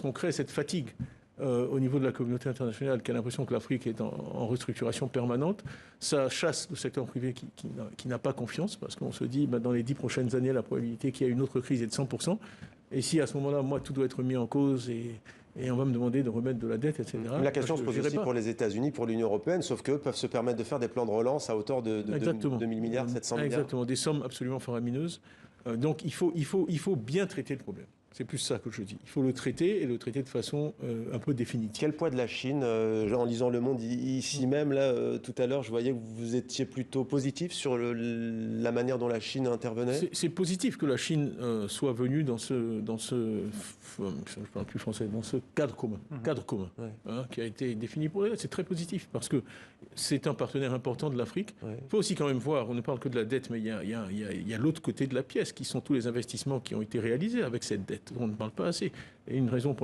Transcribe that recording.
qu'on crée cette fatigue au niveau de la communauté internationale qui a l'impression que l'Afrique est en restructuration permanente, ça chasse le secteur privé qui n'a pas confiance, parce qu'on se dit, dans les 10 prochaines années, la probabilité qu'il y ait une autre crise est de 100%. Et si à ce moment-là, moi, tout doit être mis en cause et on va me demander de remettre de la dette, etc. La question se pose aussi pour les États-Unis, pour l'Union européenne, sauf qu'eux peuvent se permettre de faire des plans de relance à hauteur de 2000 milliards, 700 milliards. Exactement, des sommes absolument faramineuses. Donc il faut bien traiter le problème. C'est plus ça que je dis. Il faut le traiter et le traiter de façon un peu définitive. Quel poids de la Chine en lisant Le Monde ici même, là, tout à l'heure, je voyais que vous étiez plutôt positif sur la manière dont la Chine intervenait. C'est positif que la Chine soit venue dans ce je parle plus français, dans ce cadre commun, qui a été défini pour elle. C'est très positif parce que c'est un partenaire important de l'Afrique. Il faut aussi quand même voir, on ne parle que de la dette, mais il y a l'autre côté de la pièce, qui sont tous les investissements qui ont été réalisés avec cette dette. On ne parle pas assez. Et une raison pour laquelle